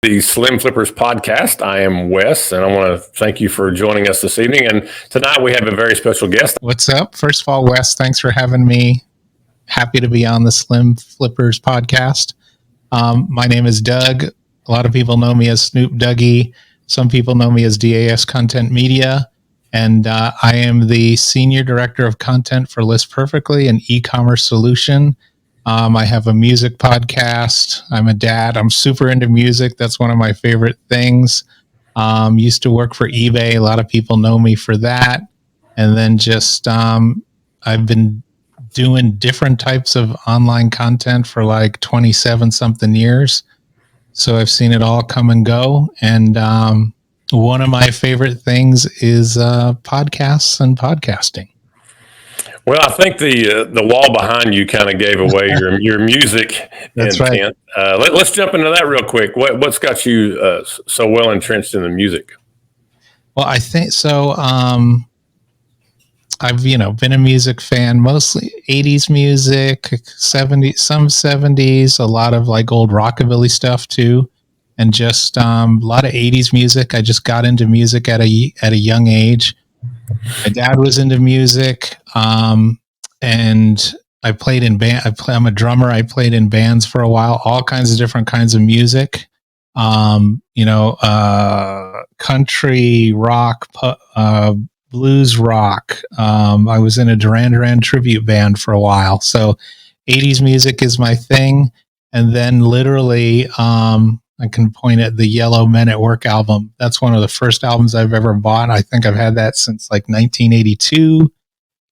The Slim Flippers podcast. I am Wes, and I want to thank you for joining us this evening. And tonight we have a very special guest. What's up? First of all, Wes, thanks for having me. Happy to be on the Slim Flippers podcast. My name is Doug. A lot of people know me as Snoop Dougie. Some people know me as DAS Content Media. And I am the Senior Director of Content for List Perfectly, an e-commerce solution. I have a music podcast. I'm a dad. I'm super into music. That's one of my favorite things. Used to work for eBay. A lot of people know me for that. And then just I've been doing different types of online content for like 27 something years. So I've seen it all come and go. And one of my favorite things is podcasts and podcasting. Well, I think the wall behind you kind of gave away your music That's intent. Right. Let's jump into that real quick. What's got you so well entrenched in the music? Well, I think so. I've been a music fan, mostly 80s music, 70s, some 70s, a lot of like old rockabilly stuff too, and just a lot of 80s music. I just got into music at a young age. My dad was into music, and I played in band. I'm a drummer. I played in bands for a while, all kinds of different kinds of music. Country rock, blues rock. I was in a Duran Duran tribute band for a while. So 80s music is my thing. And then literally, I can point at the Yellow Men at Work album. That's one of the first albums I've ever bought. I think I've had that since like 1982.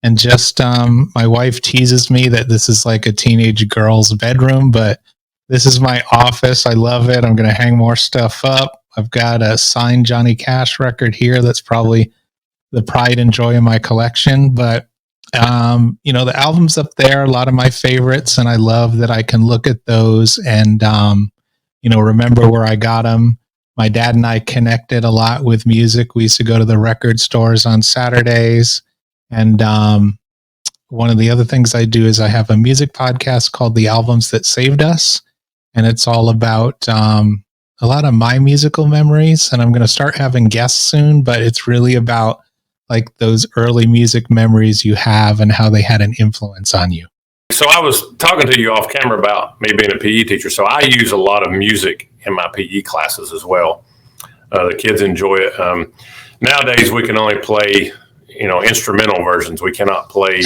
And just my wife teases me that this is like a teenage girl's bedroom, but this is my office. I love it. I'm going to hang more stuff up. I've got a signed Johnny Cash record here. That's probably the pride and joy of my collection. But, the albums up there, a lot of my favorites. And I love that I can look at those and, remember where I got them. My dad and I connected a lot with music. We used to go to the record stores on Saturdays. And one of the other things I do is I have a music podcast called The Albums That Saved Us. And it's all about a lot of my musical memories. And I'm going to start having guests soon, but it's really about like those early music memories you have and how they had an influence on you. So I was talking to you off camera about me being a PE teacher. So I use a lot of music in my PE classes as well. The kids enjoy it. Nowadays we can only play, instrumental versions. We cannot play.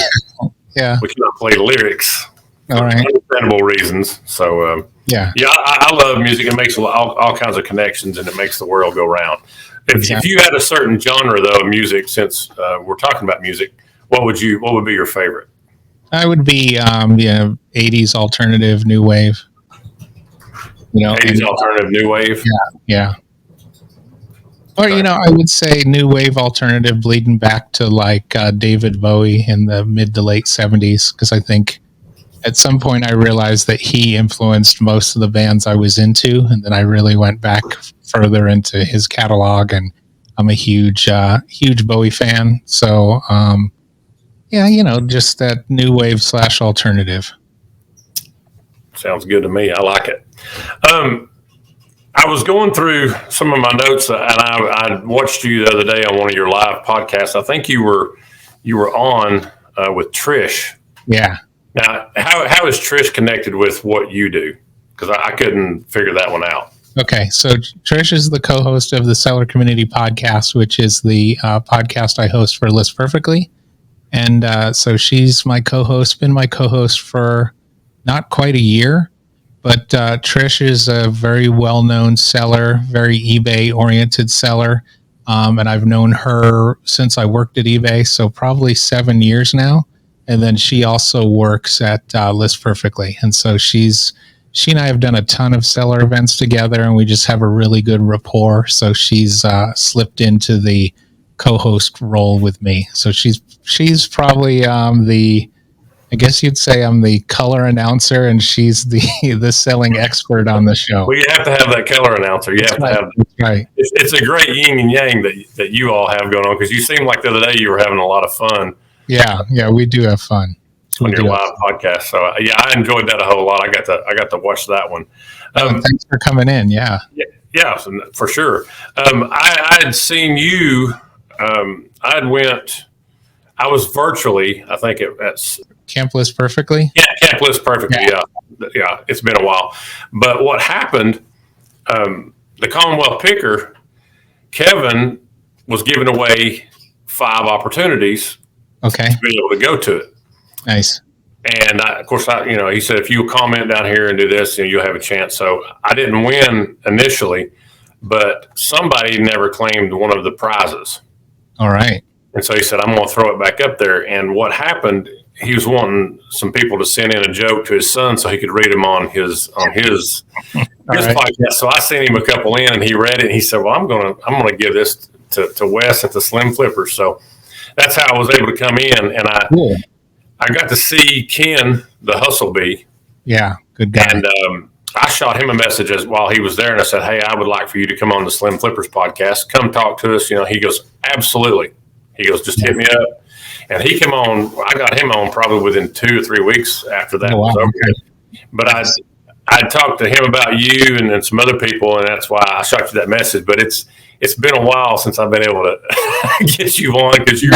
Yeah. We cannot play lyrics. All right. For understandable reasons. So I love music. It makes all kinds of connections, and it makes the world go round. If you had a certain genre though of music, since we're talking about music, what would be your favorite? I would be 80s alternative new wave. 80s alternative new wave. Yeah. Or I would say new wave alternative bleeding back to like David Bowie in the mid to late 70s, because I think at some point I realized that he influenced most of the bands I was into, and then I really went back further into his catalog, and I'm a huge Bowie fan. So just that new wave / alternative. Sounds good to me. I like it. I was going through some of my notes, and I watched you the other day on one of your live podcasts. I think you were on with Trish. Yeah. Now, how is Trish connected with what you do? Because I couldn't figure that one out. Okay, so Trish is the co-host of the Seller Community Podcast, which is the podcast I host for List Perfectly. And so she's my co-host, been my co-host for not quite a year. But Trish is a very well-known seller, very eBay-oriented seller. And I've known her since I worked at eBay, so probably 7 years now. And then she also works at List Perfectly. And so she and I have done a ton of seller events together, and we just have a really good rapport. So she's slipped into the co-host role with me. So she's probably I guess you'd say I'm the color announcer, and she's the selling expert on the show. Well, you have to have that color announcer. You have to have. Right. It's a great yin and yang that you all have going on, because you seem like the other day you were having a lot of fun. Yeah, we do have fun on your live podcast. So I enjoyed that a whole lot. I got to watch that one. Thanks for coming in. Yeah. Yeah, for sure. I had seen you. I was virtually, I think at Camp List Perfectly. Yeah, Camp List Perfectly. Yeah. It's been a while. But what happened, the Commonwealth Picker, Kevin was giving away 5 opportunities to be able to go to it. Nice. And of course, he said, if you comment down here and do this, you'll have a chance. So I didn't win initially, but somebody never claimed one of the prizes. All right. And so he said, I'm going to throw it back up there. And what happened, he was wanting some people to send in a joke to his son so he could read them on his podcast. So I sent him a couple in, and he read it. And he said, well, I'm going to give this to Wes at the Slim Flippers. So that's how I was able to come in. And I got to see Ken, the Hustle Bee. Yeah, good guy. And I shot him a message while he was there, and I said, hey, I would like for you to come on the Slim Flippers podcast. Come talk to us. He goes, absolutely. He goes, just hit me up. And he came on. I got him on probably within 2 or 3 weeks after that was over. Okay. But I talked to him about you and some other people, and that's why I shot you that message. But it's been a while since I've been able to get you on, because you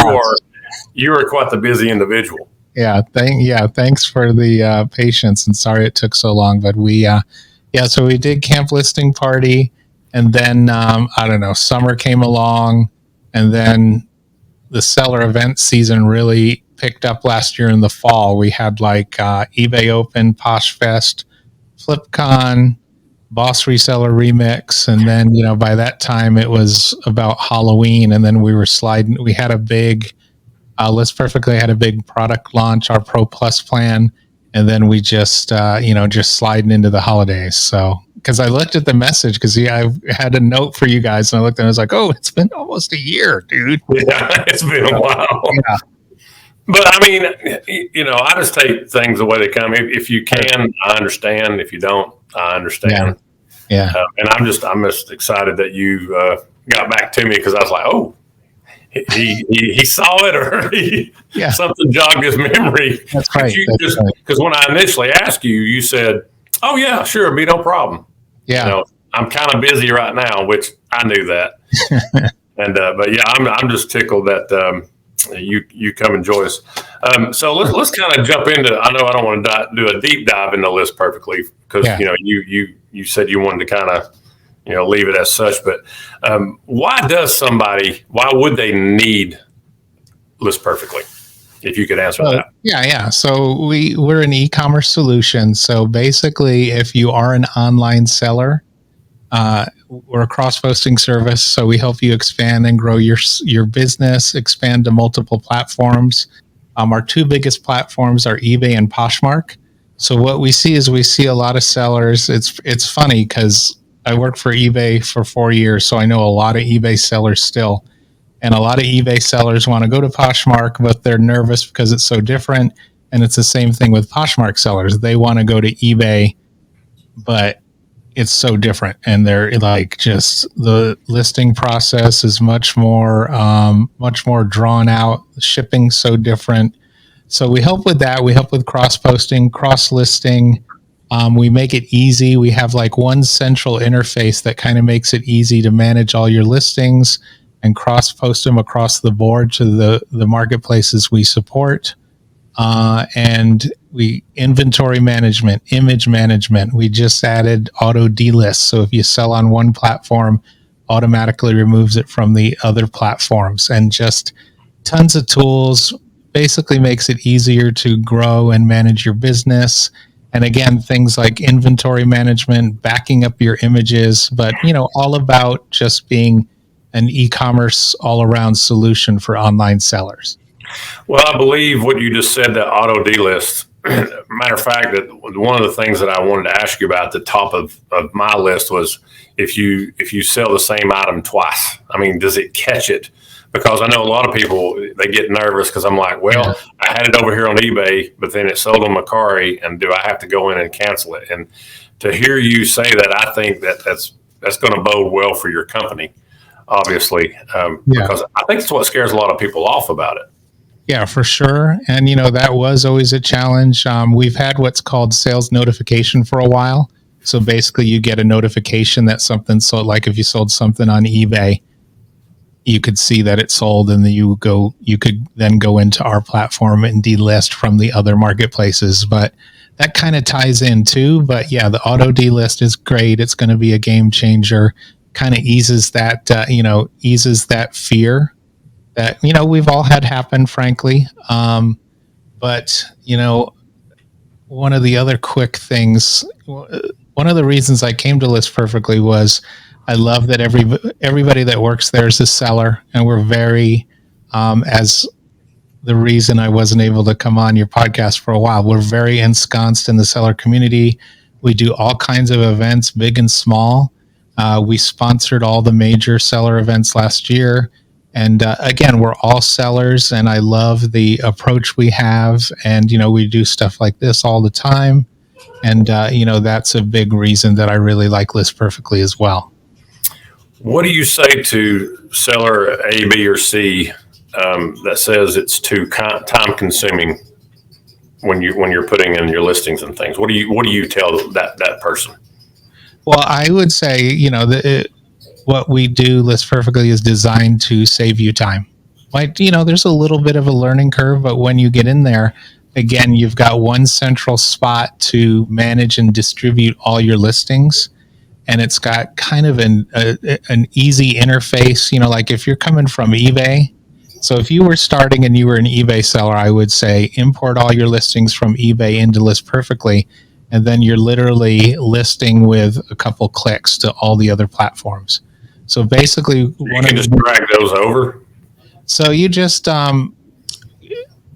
are quite the busy individual. Yeah, thanks for the patience, and sorry it took so long. But so we did Camp Listing Party, and then summer came along, and then the seller event season really picked up last year in the fall. We had eBay Open, Posh Fest, FlipCon, Boss Reseller Remix, and then by that time it was about Halloween, and then we were sliding. We had a big List Perfectly had a big product launch, our Pro Plus plan, and then we just sliding into the holidays. So, because I looked at the message, because I had a note for you guys, and I looked and I was like, oh, it's been almost a year, dude. Yeah, it's been a while. Yeah. But I mean, I just take things the way they come. If you can, I understand. If you don't, I understand. Yeah. And I'm just excited that you got back to me, because I was like, oh, he saw it, or something jogged his memory. That's right. Because when I initially asked you, you said, "Oh yeah, sure, be no problem." Yeah, I'm kind of busy right now, which I knew that. And but yeah, I'm just tickled that you come and join us. So let's kind of jump into. I know I don't want to do a deep dive into List Perfectly, because you said you wanted to kind of leave it as such. But why would they need List Perfectly? If you could answer that. Yeah. So we're an e-commerce solution. So basically, if you are an online seller, we're a cross-posting service. So we help you expand and grow your business, expand to multiple platforms. Our 2 biggest platforms are eBay and Poshmark. So what we see a lot of sellers. It's funny, because I worked for eBay for 4 years, so I know a lot of eBay sellers still. And a lot of eBay sellers want to go to Poshmark, but they're nervous because it's so different. And it's the same thing with Poshmark sellers. They want to go to eBay, but it's so different. And they're just the listing process is much more drawn out. The shipping's so different. So we help with that. We help with cross-posting, cross-listing. We make it easy. We have one central interface that kind of makes it easy to manage all your listings and cross-post them across the board to the marketplaces we support. And inventory management, image management. We just added auto delist. So if you sell on one platform, automatically removes it from the other platforms, and just tons of tools. Basically makes it easier to grow and manage your business. And again, things like inventory management, backing up your images, but all about just being an e-commerce all-around solution for online sellers. Well, I believe what you just said, the auto delist. Matter of fact, that one of the things that I wanted to ask you about at the top of my list was if you sell the same item twice. I mean, does it catch it? Because I know a lot of people, they get nervous, because I'm like, well, I had it over here on eBay, but then it sold on Mercari, and do I have to go in and cancel it? And to hear you say that, I think that's going to bode well for your company, obviously, because I think it's what scares a lot of people off about it. Yeah, for sure. And, that was always a challenge. We've had what's called sales notification for a while. So basically, you get a notification that something sold. Like if you sold something on eBay, you could see that it sold, and then you could then go into our platform and delist from the other marketplaces. But that kind of ties in too. But yeah, the auto delist is great. It's going to be a game changer. Kind of eases that eases that fear that we've all had happen, frankly. But one of the other quick things, one of the reasons I came to List Perfectly was I love that everybody that works there is a seller, and we're very, as the reason I wasn't able to come on your podcast for a while, we're very ensconced in the seller community. We do all kinds of events, big and small. We sponsored all the major seller events last year. And again, we're all sellers, and I love the approach we have. And, we do stuff like this all the time. And, that's a big reason that I really like List Perfectly as well. What do you say to seller A, B, or C that says it's too time consuming when you're putting in your listings and things? What do you tell that person? Well, I would say, what we do, List Perfectly, is designed to save you time. Like, there's a little bit of a learning curve, but when you get in there, again, you've got one central spot to manage and distribute all your listings. And it's got kind of an easy interface, like if you're coming from eBay. So if you were starting and you were an eBay seller, I would say import all your listings from eBay into List Perfectly. And then you're literally listing with a couple clicks to all the other platforms. So basically, you can just drag those over. So you just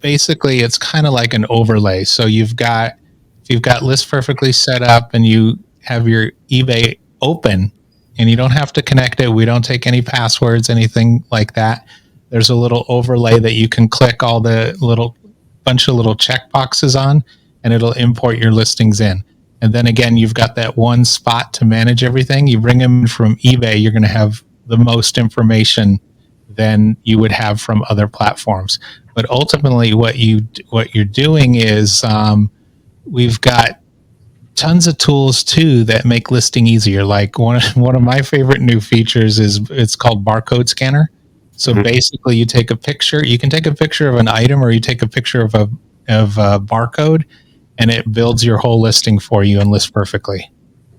basically, it's kind of like an overlay. So if you've got List Perfectly set up and you have your eBay open, and you don't have to connect it. We don't take any passwords, anything like that. There's a little overlay that you can click all the bunch of little check boxes on, and it'll import your listings in. And then again, you've got that one spot to manage everything. You bring them from eBay, you're going to have the most information than you would have from other platforms. But ultimately, what you're doing is we've got tons of tools too that make listing easier. Like one of my favorite new features is it's called barcode scanner. So basically, you take a picture. You can take a picture of an item, or you take a picture of a barcode, and it builds your whole listing for you in List Perfectly.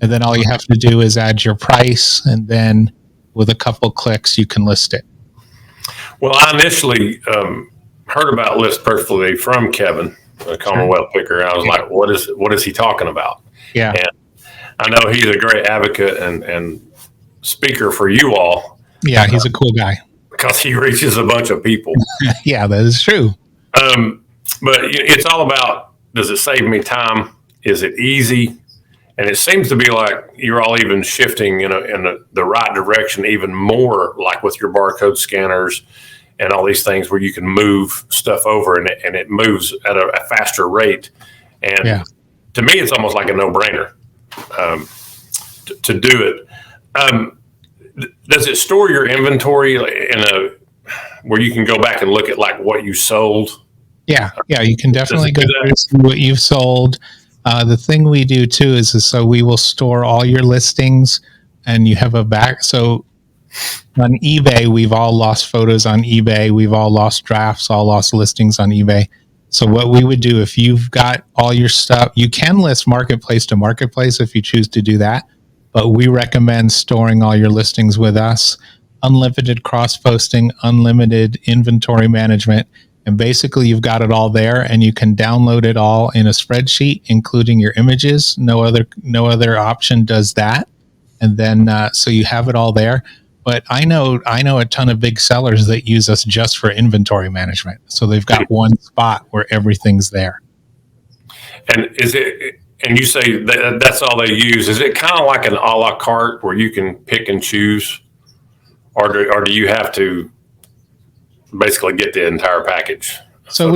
And then all you have to do is add your price, and then with a couple clicks, you can list it. Well, I initially heard about List Perfectly from Kevin, the Commonwealth Picker. I was like, what is he talking about? Yeah. And I know he's a great advocate and speaker for you all. Yeah, he's a cool guy. Because he reaches a bunch of people. Yeah, that is true. But it's all about, does it save me time? Is it easy? And it seems to be like you're all even shifting in the right direction even more, like with your barcode scanners and all these things where you can move stuff over and it moves at a faster rate. And to me, it's almost like a no-brainer to do it. Does it store your inventory where you can go back and look at like what you sold? Yeah, you can definitely go through and see what you've sold. The thing we do too is so we will store all your listings, and you have a back. So on eBay, we've all lost photos on eBay. We've all lost drafts, all lost listings on eBay. So what we would do, if you've got all your stuff, you can list marketplace to marketplace if you choose to do that. But we recommend storing all your listings with us. Unlimited cross-posting, unlimited inventory management. And basically, you've got it all there, and you can download it all in a spreadsheet, including your images. No other option does that. And then, so you have it all there. But I know a ton of big sellers that use us just for inventory management. So they've got one spot where everything's there. And and you say that's all they use. Is it kind of like an a la carte where you can pick and choose, or do you have to basically get the entire package? So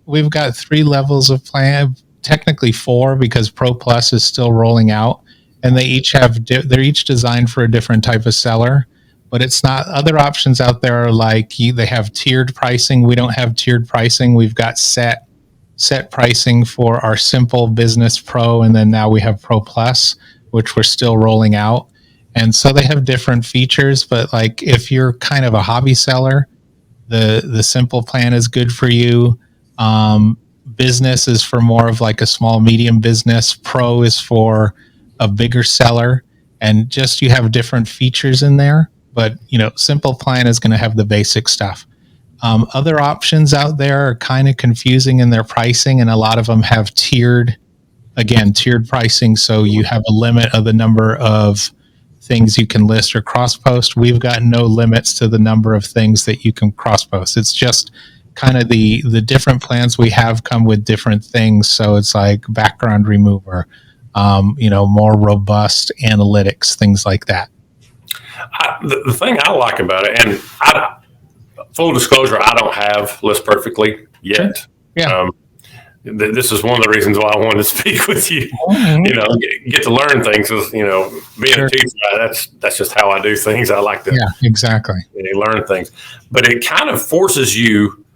we've got 3 levels of plan, technically 4 because Pro Plus is still rolling out, and they're each designed for a different type of seller. But it's not, other options out there are like they have tiered pricing. We don't have tiered pricing. We've got set pricing for our simple business Pro, and then now we have Pro Plus. which we're still rolling out. And so they have different features, but like if you're kind of a hobby seller, the simple plan is good for you. Business is for more of like a small medium business. Pro is for a bigger seller, and just you have different features in there. But simple plan is going to have the basic stuff. Other options out there are kind of confusing in their pricing, and a lot of them have tiered pricing. So you have a limit of the number of things you can list or cross post. We've got no limits to the number of things that you can cross post. It's just kind of the different plans we have come with different things. So it's like background remover, more robust analytics, things like that. The thing I like about it, and full disclosure, I don't have List Perfectly yet. Sure. Yeah. This is one of the reasons why I wanted to speak with you. Mm-hmm. Get to learn things. Being sure. A teacher, that's just how I do things. I like to exactly learn things, but it kind of forces you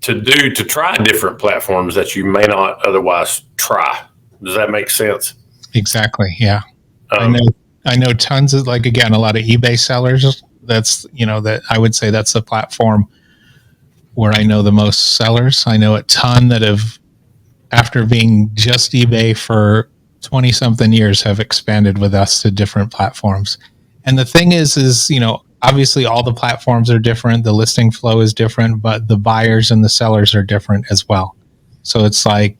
to try different platforms that you may not otherwise try. Does that make sense? Exactly. Yeah. I know tons of, like, again, a lot of eBay sellers. That's, that I would say that's the platform where I know the most sellers. I know a ton that have, after being just eBay for 20 something years, have expanded with us to different platforms. And the thing is, obviously all the platforms are different. The listing flow is different, but the buyers and the sellers are different as well. So it's like,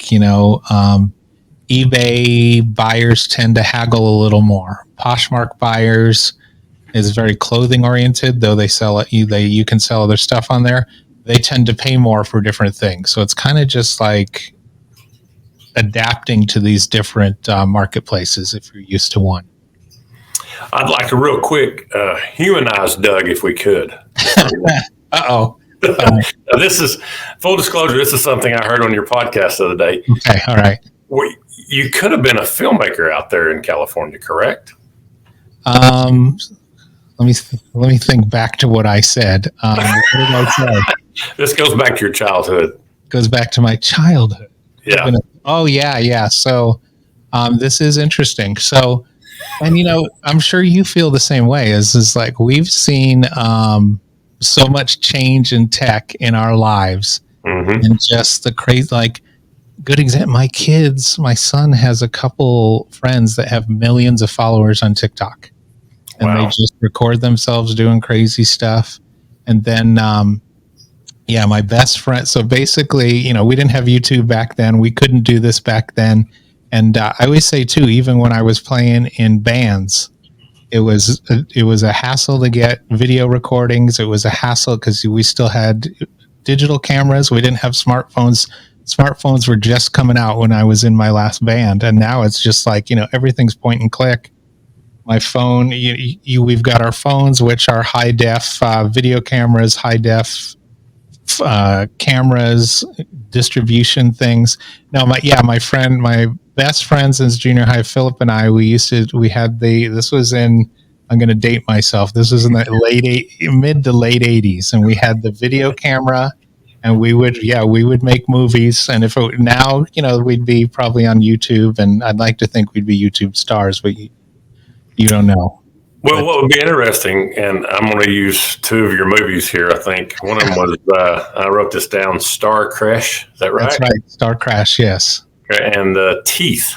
eBay buyers tend to haggle a little more. Poshmark buyers is very clothing oriented, though they sell it. You can sell other stuff on there. They tend to pay more for different things. So it's kind of just like adapting to these different marketplaces if you're used to one. I'd like to real quick humanize Doug if we could. Uh-oh. This is full disclosure. This is something I heard on your podcast the other day. Okay. All right. You could have been a filmmaker out there in California, correct? Let me think back to what I said. What did I say? This goes back to your childhood. Goes back to my childhood. Yeah. Yeah. So this is interesting. So, and I'm sure you feel the same way. Is like we've seen so much change in tech in our lives, mm-hmm. and just the crazy. Like, good example. My son has a couple friends that have millions of followers on TikTok, and wow. They just record themselves doing crazy stuff, and then. My best friend. So basically, we didn't have YouTube back then. We couldn't do this back then. And I always say too, even when I was playing in bands, it was a hassle to get video recordings. It was a hassle because we still had digital cameras. We didn't have smartphones. Smartphones were just coming out when I was in my last band. And now it's just like, everything's point and click. My phone, we've got our phones, which are high def video cameras, high def cameras, distribution things. No, my best friend since junior high, Philip and I, this was in, I'm going to date myself. This was in the mid to late 80s. And we had the video camera and we would make movies. And now, we'd be probably on YouTube, and I'd like to think we'd be YouTube stars, but you don't know. Well, what would be interesting, and I'm going to use two of your movies here, I think. One of them was, I wrote this down, Star Crash. Is that right? That's right. Star Crash, yes. And Teeth.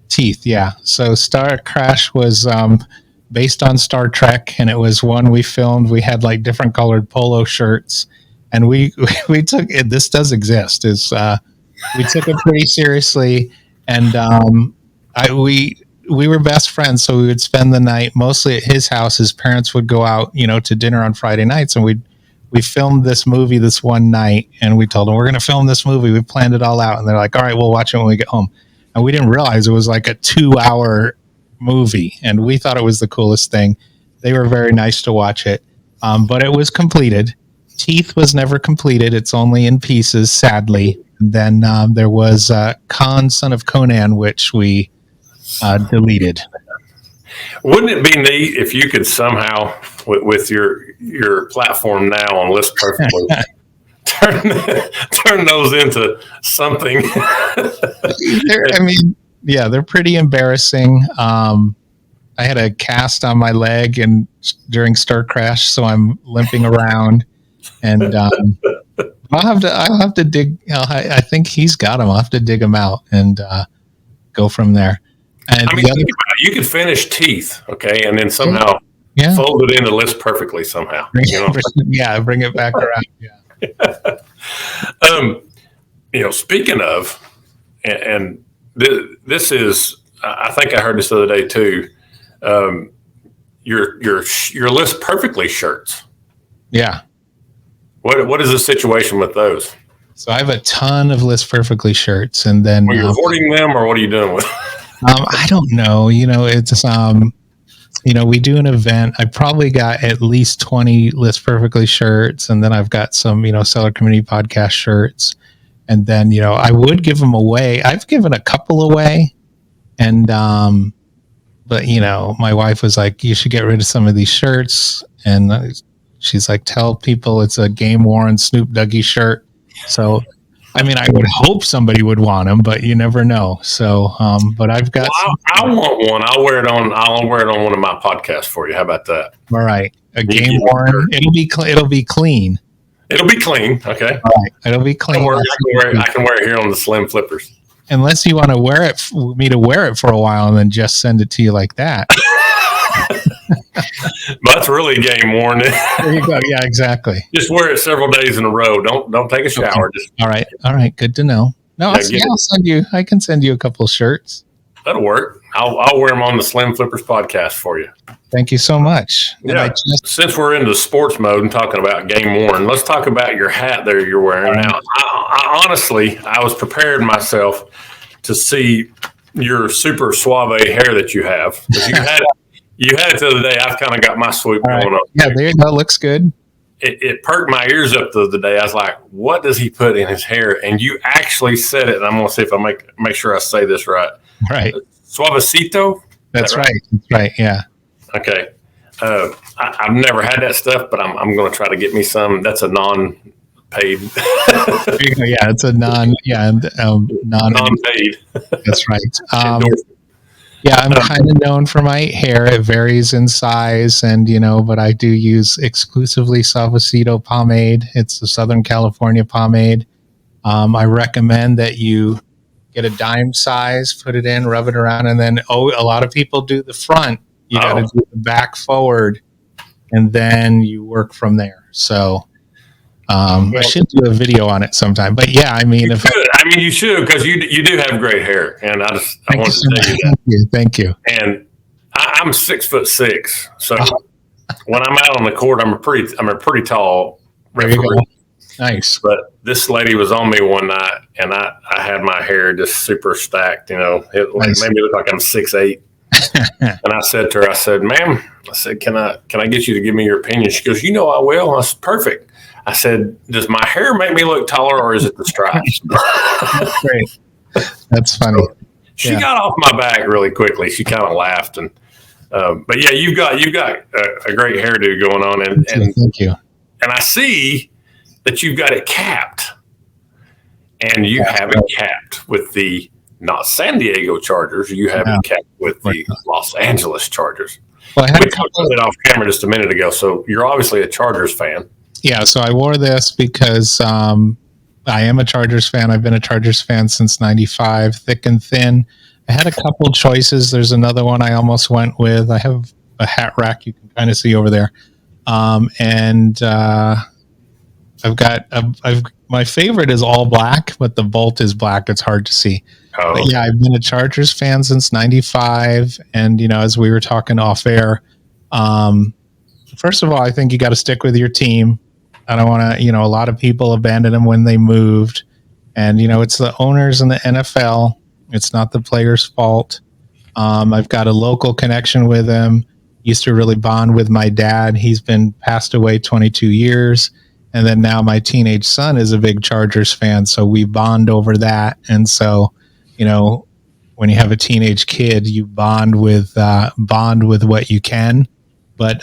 Teeth, yeah. So Star Crash was based on Star Trek, and it was one we filmed. We had like different colored polo shirts, and we took it. This does exist. We took it pretty seriously, and we were best friends, so we would spend the night mostly at his house. His parents would go out, to dinner on Friday nights, and we filmed this movie this one night, and we told them we're going to film this movie. We planned it all out, and they're like, all right, we'll watch it when we get home. And we didn't realize it was like a 2-hour movie, and we thought it was the coolest thing. They were very nice to watch it, but it was completed. Teeth was never completed. It's only in pieces, sadly. And then there was Khan, Son of Conan, which we deleted. Wouldn't it be neat if you could somehow, with your platform now on List Perfectly, turn those into something? yeah, they're pretty embarrassing. I had a cast on my leg and during Star Crash, so I'm limping around. And I'll have to dig. I think he's got them. I'll have to dig them out and go from there. And I mean, think about it. You could finish Teeth, okay, and then somehow fold it into List Perfectly somehow. Bring it back around. Yeah. Speaking of, and this is, I think I heard this the other day too. Your List Perfectly shirts. Yeah. What is the situation with those? So I have a ton of List Perfectly shirts, and then are you hoarding them, or what are you doing with? I don't know. It's we do an event. I probably got at least 20 List Perfectly shirts, and then I've got some Seller Community Podcast shirts, and then I would give them away. I've given a couple away, and but my wife was like, you should get rid of some of these shirts, and she's like, tell people it's a game worn Snoop Dougie shirt. So, I mean, I would hope somebody would want them, but you never know. So, but I've got. Well, I want one. I'll wear it on one of my podcasts for you. How about that? All right, a game worn. It'll be clean. It'll be clean. Okay. All right, it'll be clean. I can wear it here on the Slim Flippers. Unless you want to wear it, me to wear it for a while and then just send it to you like that. But that's really game worn. There you go. Yeah, exactly. Just wear it several days in a row. Don't take a shower. Okay. All right. Good to know. No, I'll send you. I can send you a couple of shirts. That'll work. I'll wear them on the Slim Flippers podcast for you. Thank you so much. Yeah. Since we're into sports mode and talking about game worn, let's talk about your hat there you're wearing now. I honestly, I was preparing myself to see your super suave hair that you have. You had it the other day. I've kind of got my swoop going on. Yeah, there you go. Looks good. It perked my ears up the other day. I was like, what does he put in his hair? And you actually said it, and I'm going to see if I make sure I say this right. Right. Suavecito? That's right. That's right, yeah. Okay. I've never had that stuff, but I'm going to try to get me some. That's a non-paid. Yeah, it's a non-paid. That's right. Yeah, I'm kind of known for my hair. It varies in size, and but I do use exclusively Suavecito pomade. It's a Southern California pomade. I recommend that you get a dime size, put it in, rub it around, and then a lot of people do the front. You got to do the back forward, and then you work from there. So I should do a video on it sometime. But yeah, I mean, you should, because you do have great hair, and I want to tell you that. Thank you. And I'm 6'6", so when I'm out on the court, I'm a pretty tall referee. Nice. But this lady was on me one night, and I had my hair just super stacked. It made me look like I'm 6'8". And I said to her, ma'am, can I get you to give me your opinion? She goes, I will. I said, perfect. I said, does my hair make me look taller, or is it the stripes? That's great. That's funny. So she got off my back really quickly. She kind of laughed, and but yeah, you've got a great hairdo going on, and thank you. And I see that you've got it capped, and you have it capped with the not San Diego Chargers. You have it capped with the Los Angeles Chargers. Well, we talked about it off camera just a minute ago, so you're obviously a Chargers fan. Yeah, so I wore this because I am a Chargers fan. I've been a Chargers fan since '95, thick and thin. I had a couple choices. There's another one I almost went with. I have a hat rack you can kind of see over there. And my favorite is all black, but the bolt is black. It's hard to see. Oh. But yeah, I've been a Chargers fan since '95. And, as we were talking off air, first of all, I think you got to stick with your team. I don't want to, a lot of people abandoned them when they moved. And, it's the owners in the NFL. It's not the players' fault. I've got a local connection with him. Used to really bond with my dad. He's been passed away 22 years. And then now my teenage son is a big Chargers fan. So we bond over that. And so, when you have a teenage kid, you bond with what you can. But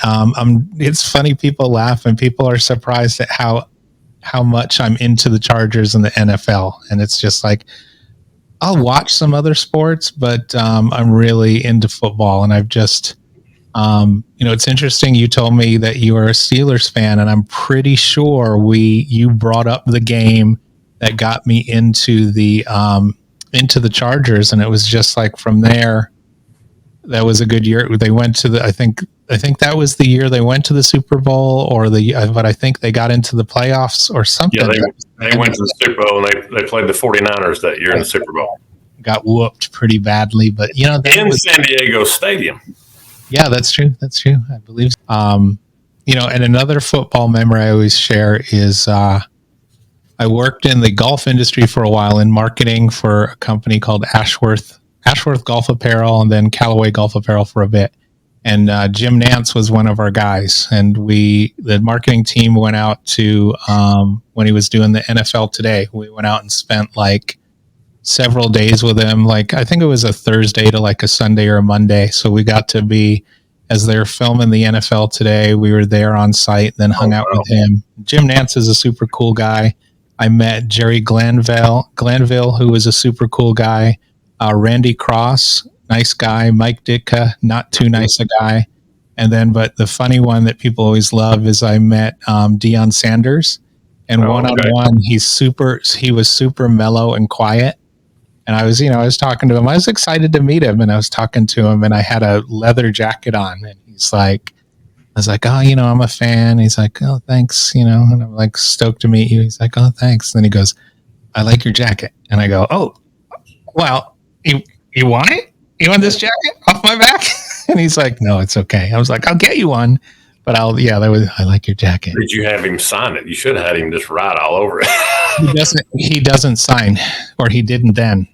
it's funny. People laugh, and people are surprised at how much I'm into the Chargers and the NFL. And it's just like, I'll watch some other sports, but I'm really into football, and I've just, it's interesting. You told me that you were a Steelers fan, and I'm pretty sure you brought up the game that got me into the Chargers, and it was just like from there. That was a good year. They went to I think that was the year they went to the Super Bowl, but I think they got into the playoffs or something. Yeah, they went to the Super Bowl, and they played the 49ers that year in the Super Bowl. Got whooped pretty badly, but in San Diego Stadium. Yeah, that's true. I believe. And another football memory I always share is I worked in the golf industry for a while in marketing for a company called Ashworth Golf Apparel, and then Callaway Golf Apparel for a bit. And Jim Nance was one of our guys, and the marketing team went out to when he was doing the NFL Today. We went out and spent like several days with him. Like I think it was a Thursday to like a Sunday or a Monday. So we got to be, as they're filming the NFL Today, we were there on site and then hung out with him. Jim Nance is a super cool guy. I met Jerry Glanville, who was a super cool guy. Randy Cross, nice guy. Mike Ditka, not too nice a guy. And then, but the funny one that people always love is I met Deion Sanders, and one-on-one, he was super mellow and quiet. And I was talking to him. I was excited to meet him, and I was talking to him, and I had a leather jacket on, and he's like, I was like, oh, I'm a fan. He's like, oh, thanks, and I'm like, stoked to meet you. He's like, oh, thanks. And then he goes, I like your jacket. And I go, oh, well, you want it? You want this jacket off my back? And he's like, no, it's okay. I was like, I'll get you one, but I like your jacket. Did you have him sign it? You should have had him just write all over it. He doesn't sign, or he didn't then.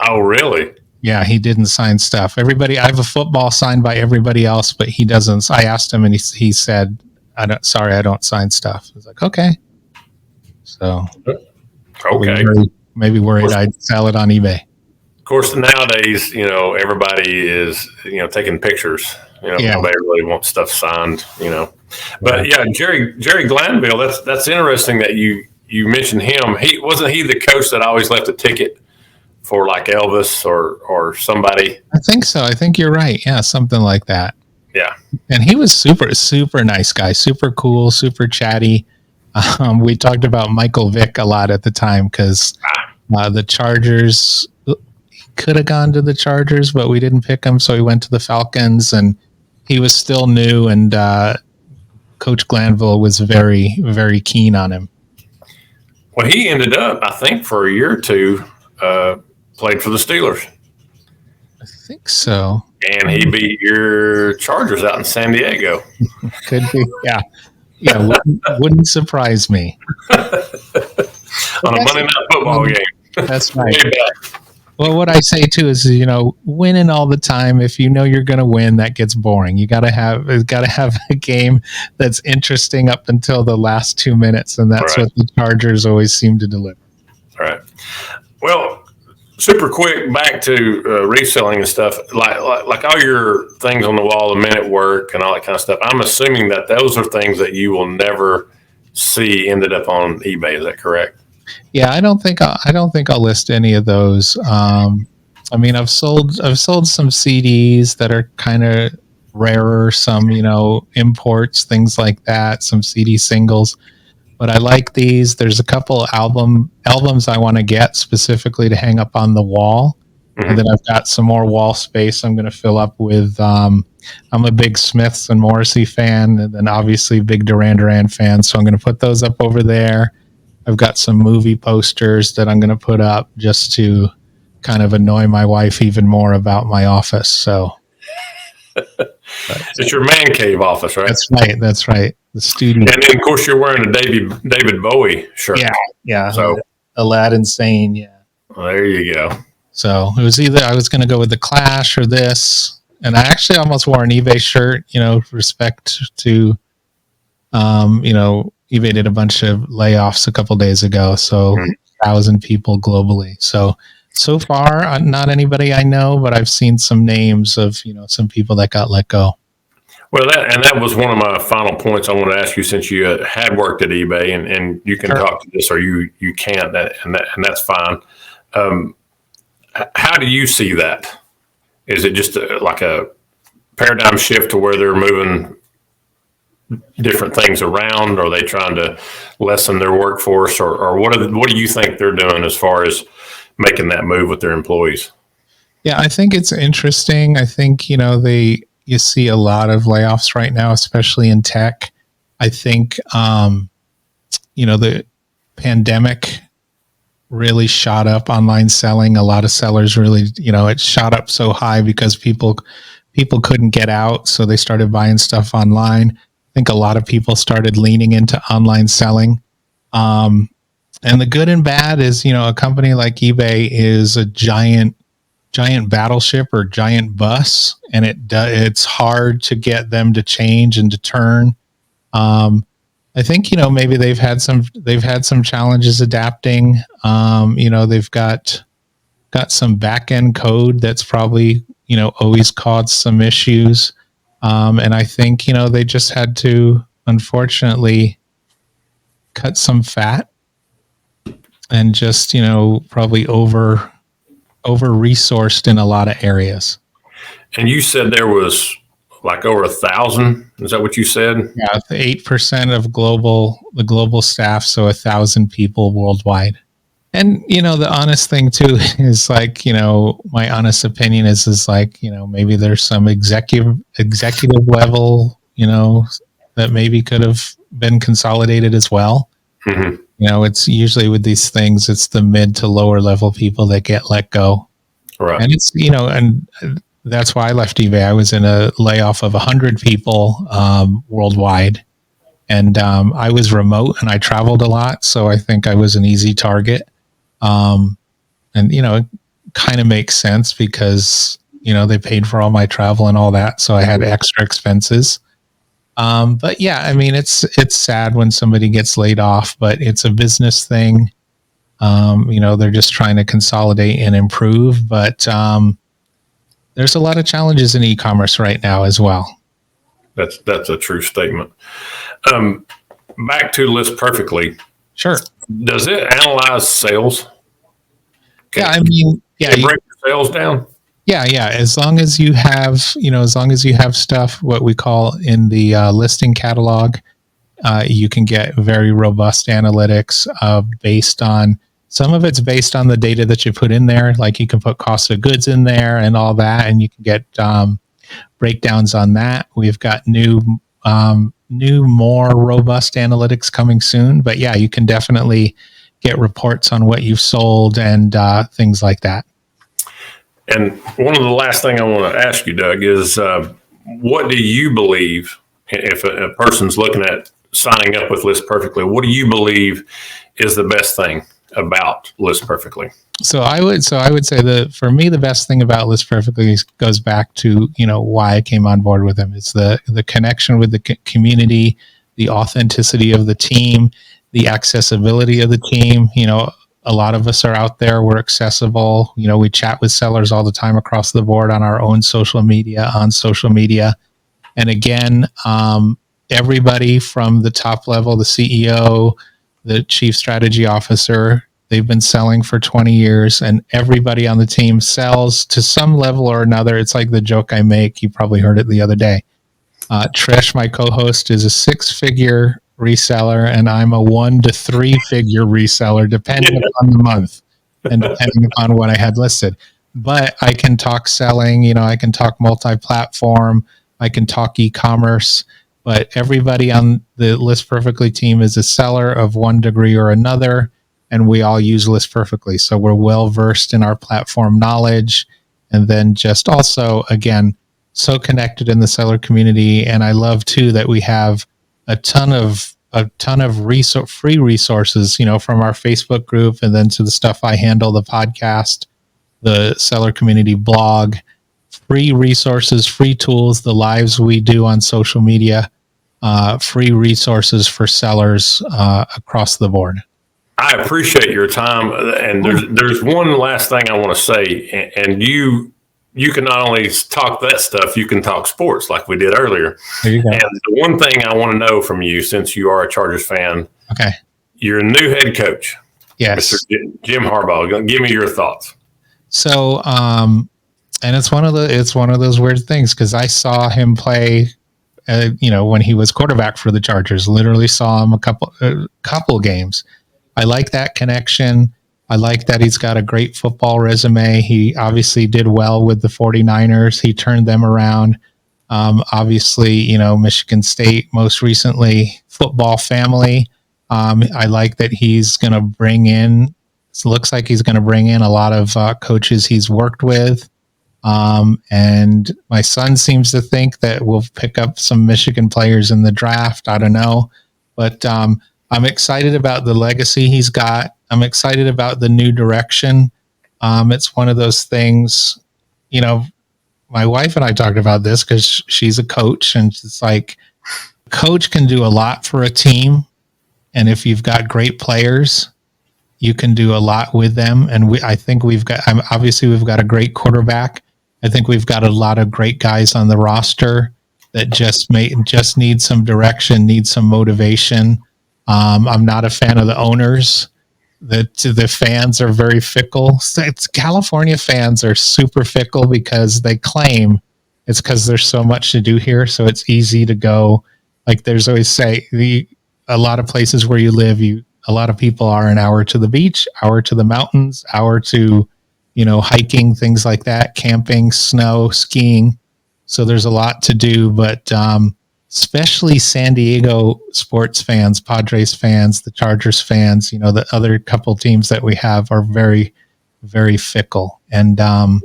Oh, really? Yeah, he didn't sign stuff. I have a football signed by everybody else, but he doesn't. I asked him, and he said, I don't sign stuff. I was like, okay. So, okay. Maybe worried I'd sell it on eBay. Of course, nowadays, everybody is, taking pictures. Nobody really wants stuff signed, But yeah, Jerry Glanville, that's interesting that you mentioned him. Wasn't he the coach that always left a ticket for like Elvis or somebody? I think so. I think you're right. Yeah, something like that. Yeah. And he was super, super nice guy, super cool, super chatty. We talked about Michael Vick a lot at the time because the Chargers, could have gone to the Chargers, but we didn't pick him, so he went to the Falcons, and he was still new, and Coach Glanville was very, very keen on him. Well, he ended up, I think, for a year or two, played for the Steelers. I think so. And he beat your Chargers out in San Diego. Could be, yeah. Yeah, wouldn't surprise me. On a Monday Night Football game. That's right. Well, what I say too is, winning all the time. If you're going to win, that gets boring. You got to have a game that's interesting up until the last 2 minutes, and that's what the Chargers always seem to deliver. All right. Well, super quick back to reselling and stuff. Like all your things on the wall, the minute work and all that kind of stuff. I'm assuming that those are things that you will never see ended up on eBay. Is that correct? Yeah, I don't think I'll list any of those. I've sold some CDs that are kind of rarer, some imports, things like that, some CD singles. But I like these. There's a couple albums I want to get specifically to hang up on the wall, and then I've got some more wall space I'm going to fill up with. I'm a big Smiths and Morrissey fan, and then obviously big Duran Duran fan, so I'm going to put those up over there. I've got some movie posters that I'm going to put up just to kind of annoy my wife even more about my office. So it's your man cave office, right? That's right. The studio. And then, of course, you're wearing a David Bowie shirt. Yeah. So Aladdin Sane. Yeah. Well, there you go. So it was either I was going to go with the Clash or this, and I actually almost wore an eBay shirt. Respect to, eBay did a bunch of layoffs a couple days ago, so 1,000 people globally. So far, not anybody I know, but I've seen some names of some people that got let go. Well, that was one of my final points I wanted to ask you, since you had worked at eBay, and you can talk to this or you can't, and that's fine. How do you see that? Is it just like a paradigm shift to where they're moving different things around? Are they trying to lessen their workforce, or what do you think they're doing as far as making that move with their employees? Yeah, I think it's interesting. I think, you see a lot of layoffs right now, especially in tech. I think, the pandemic really shot up online selling. A lot of sellers really, it shot up so high because people couldn't get out, so they started buying stuff online. I think a lot of people started leaning into online selling. And the good and bad is, a company like eBay is a giant battleship or giant bus, and it's hard to get them to change and to turn. I think maybe they've had some challenges adapting. They've got some back end code that's probably always caused some issues, and I think they just had to unfortunately cut some fat and just probably over resourced in a lot of areas. And you said there was like over 1,000. Is that what you said? Yeah, 8% of the global staff, so 1,000 people worldwide. And the honest thing too is like, my honest opinion is like, maybe there's some executive level, that maybe could have been consolidated as well. Mm-hmm. It's usually with these things, it's the mid to lower level people that get let go. Right. And it's, and that's why I left eBay. I was in a layoff of 100 people worldwide. And I was remote and I traveled a lot. So I think I was an easy target. And, it kind of makes sense because, they paid for all my travel and all that. So I had extra expenses. But yeah, I mean, it's sad when somebody gets laid off, but it's a business thing. They're just trying to consolidate and improve, but there's a lot of challenges in e-commerce right now as well. That's a true statement. Back to List Perfectly. Sure. Does it analyze sales? Can it break the sales down? Yeah. As long as you have, stuff, what we call in the listing catalog, you can get very robust analytics based on, some of it's based on the data that you put in there. Like you can put cost of goods in there and all that, and you can get breakdowns on that. We've got new, more robust analytics coming soon. But yeah, you can definitely get reports on what you've sold and things like that. And one of the last thing I want to ask you, Doug, is what do you believe, if a person's looking at signing up with List Perfectly, what do you believe is the best thing about List Perfectly? So I would say that for me, the best thing about List Perfectly goes back to, why I came on board with them. It's the connection with the community, the authenticity of the team, the accessibility of the team. A lot of us are out there. We're accessible. We chat with sellers all the time across the board on our own social media, And again, everybody from the top level, the CEO, the chief strategy officer, they've been selling for 20 years, and everybody on the team sells to some level or another. It's like the joke I make. You probably heard it the other day. Trish, my co-host, is a 6-figure reseller, and I'm a 1 to 3-figure reseller, depending upon the month and depending upon what I had listed. But I can talk selling, I can talk multi-platform, I can talk e-commerce, but everybody on the List Perfectly team is a seller of one degree or another, and we all use List Perfectly. So we're well versed in our platform knowledge, and then just also, again, so connected in the seller community. And I love too that we have a ton of free resources, from our Facebook group, and then to the stuff I handle, the podcast, the seller community blog, free resources, free tools, the lives we do on social media, free resources for sellers across the board. I appreciate your time. And there's one last thing I want to say, and you can not only talk that stuff, you can talk sports like we did earlier. There you go. And the one thing I want to know from you, since you are a Chargers fan, okay, you're a new head coach. Yes. Mr. Jim Harbaugh. Give me your thoughts. So, and it's one of those weird things because I saw him play, when he was quarterback for the Chargers. Literally saw him a couple games. I like that connection. I like that he's got a great football resume. He obviously did well with the 49ers. He turned them around. Obviously, Michigan State, most recently, football family. I like that he's going to bring in, it looks like he's going to bring in a lot of coaches he's worked with. And my son seems to think that we'll pick up some Michigan players in the draft. I don't know. But I'm excited about the legacy he's got. I'm excited about the new direction. It's one of those things, my wife and I talked about this because she's a coach, and it's like, coach can do a lot for a team. And if you've got great players, you can do a lot with them. And I think we've got a great quarterback. I think we've got a lot of great guys on the roster that just need some direction, need some motivation. I'm not a fan of the owners. The fans are very fickle. California fans are super fickle because they claim it's because there's so much to do here. So it's easy to go. Like there's always a lot of places where you live, a lot of people are an hour to the beach, hour to the mountains, hour to, hiking, things like that, camping, snow, skiing. So there's a lot to do, but especially San Diego sports fans, Padres fans, the Chargers fans, the other couple teams that we have are very, very fickle. And I'm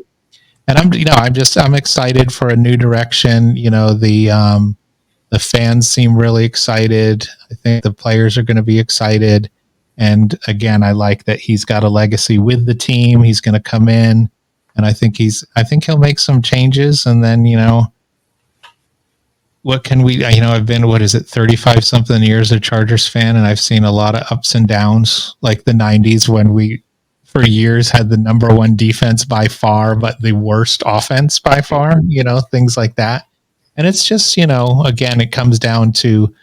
excited for a new direction. The fans seem really excited. I think the players are going to be excited. And again, I like that he's got a legacy with the team. He's going to come in, and I think he'll make some changes. And then, what can we, I've been, 35 something years a Chargers fan, and I've seen a lot of ups and downs, like the 90s when we, for years, had the number one defense by far, but the worst offense by far, things like that. And it's just, again, it comes down to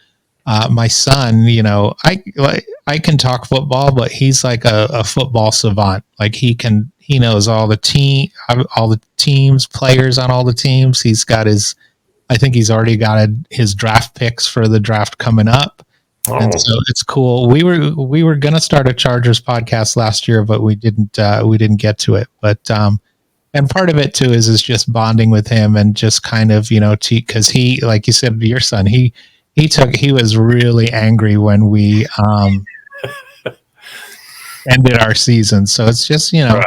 my son, I can talk football, but he's like a football savant. Like he knows all the teams, players on all the teams. I think he's already got his draft picks for the draft coming up. Oh. And so it's cool. We were going to start a Chargers podcast last year, but we didn't get to it. But, and part of it too is just bonding with him and just kind of, because he, like you said, your son, he was really angry when we ended our season. So it's just, right.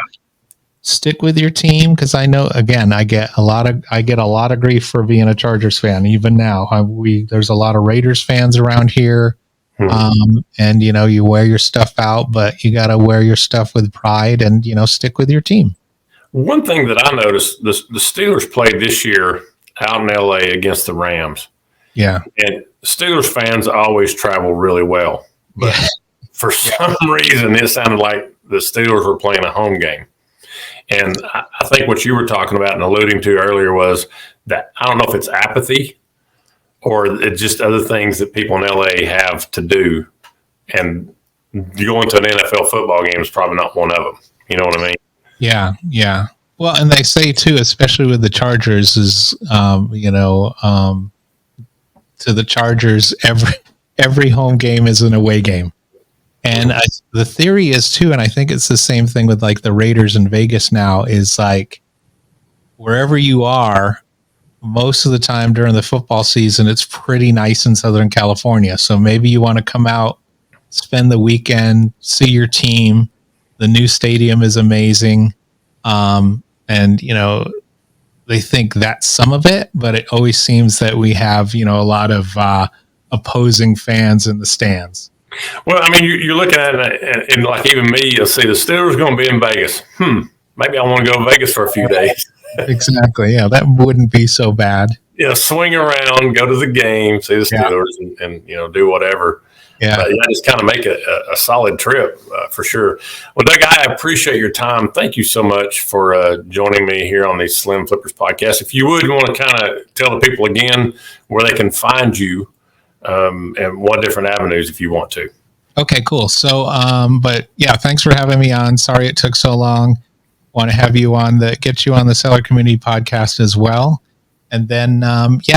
Stick with your team, because I know, again, I get a lot of grief for being a Chargers fan. Even now, there's a lot of Raiders fans around here, and you wear your stuff out, but you got to wear your stuff with pride and stick with your team. One thing that I noticed, the Steelers played this year out in LA against the Rams. Yeah, and Steelers fans always travel really well, but for some reason, it sounded like the Steelers were playing a home game. And I think what you were talking about and alluding to earlier was that, I don't know if it's apathy or it's just other things that people in LA have to do. And going to an NFL football game is probably not one of them. You know what I mean? Yeah, yeah. Well, and they say too, especially with the Chargers, is to the Chargers, every home game is an away game. And the theory is too, and I think it's the same thing with like the Raiders in Vegas now, is like wherever you are, most of the time during the football season, it's pretty nice in Southern California. So maybe you want to come out, spend the weekend, see your team. The new stadium is amazing. And, they think that's some of it, but it always seems that we have, a lot of opposing fans in the stands. Well, I mean, you're looking at it, and like even me, you'll see the Steelers going to be in Vegas. Maybe I want to go to Vegas for a few days. Exactly. Yeah, that wouldn't be so bad. Yeah, swing around, go to the game, see the Steelers, and do whatever. Yeah, just kind of make a solid trip for sure. Well, Doug, I appreciate your time. Thank you so much for joining me here on the Slim Flippers podcast. If you want to kind of tell the people again where they can find you. And what different avenues if you want to. Okay, cool. So, but yeah, thanks for having me on. Sorry it took so long. Want to have you on get you on the Seller Community Podcast as well. And then,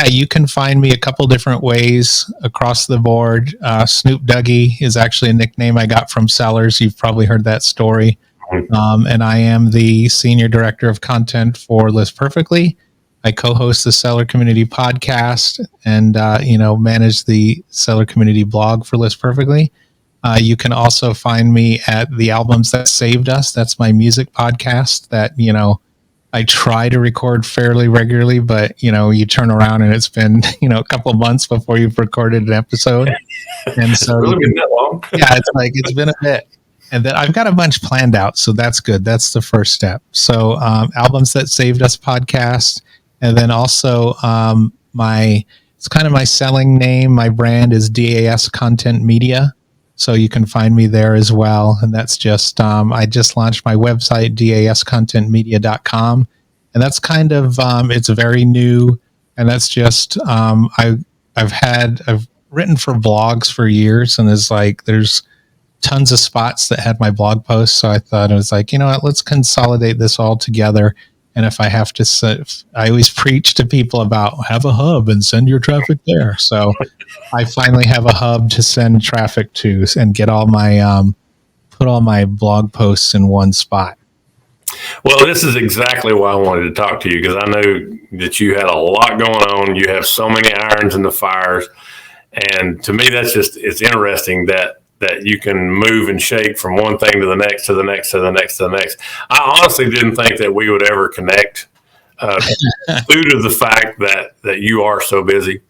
you can find me a couple different ways across the board. Snoop Dougie is actually a nickname I got from sellers. You've probably heard that story. And I am the Senior Director of Content for List Perfectly. I co-host the Seller Community Podcast and, manage the Seller Community blog for List Perfectly. You can also find me at The Albums That Saved Us. That's my music podcast that, I try to record fairly regularly, but, you turn around and it's been, a couple of months before you've recorded an episode. And so it's really been that long. Yeah, it's been a bit. And then I've got a bunch planned out. So that's good. That's the first step. So Albums That Saved Us podcast. And then also it's kind of my selling name. My brand is DAS Content Media. So you can find me there as well. And that's just, I just launched my website, dascontentmedia.com. And that's kind of, it's very new. And that's just, I've written for blogs for years. And there's tons of spots that had my blog posts. So I thought it was like, you know what, let's consolidate this all together. And if I have to, I always preach to people about have a hub and send your traffic there. So I finally have a hub to send traffic to and get all my, put all my blog posts in one spot. Well, this is exactly why I wanted to talk to you, because I know that you had a lot going on. You have so many irons in the fires. And to me, it's interesting that you can move and shake from one thing to the next, to the next, to the next, to the next. I honestly didn't think that we would ever connect due to the fact that you are so busy.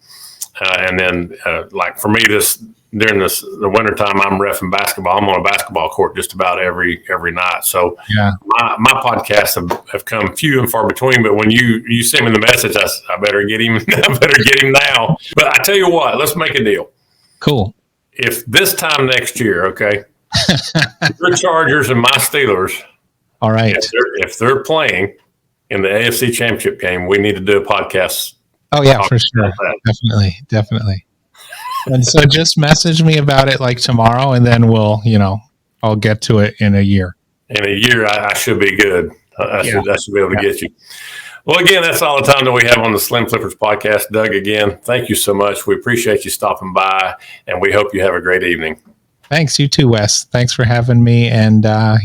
And then like for me, during the wintertime, I'm reffing basketball. I'm on a basketball court just about every night. So yeah, my podcasts have come few and far between. But when you send me the message, I better get him. I better get him now. But I tell you what, let's make a deal. Cool. If this time next year, okay, your Chargers and my Steelers, all right, if they're playing in the AFC Championship game, we need to do a podcast. Oh yeah, for sure, definitely. And so just message me about it like tomorrow, and then we'll, I'll get to it in a year. In a year, I should be good. I should be able to get you. Well, again, that's all the time that we have on the Slim Flippers podcast. Doug, again, thank you so much. We appreciate you stopping by, and we hope you have a great evening. Thanks. You too, Wes. Thanks for having me. And I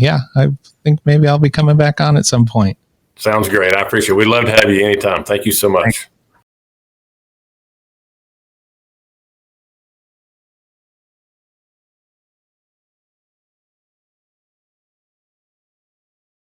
think maybe I'll be coming back on at some point. Sounds great. I appreciate it. We'd love to have you anytime. Thank you so much. Thanks.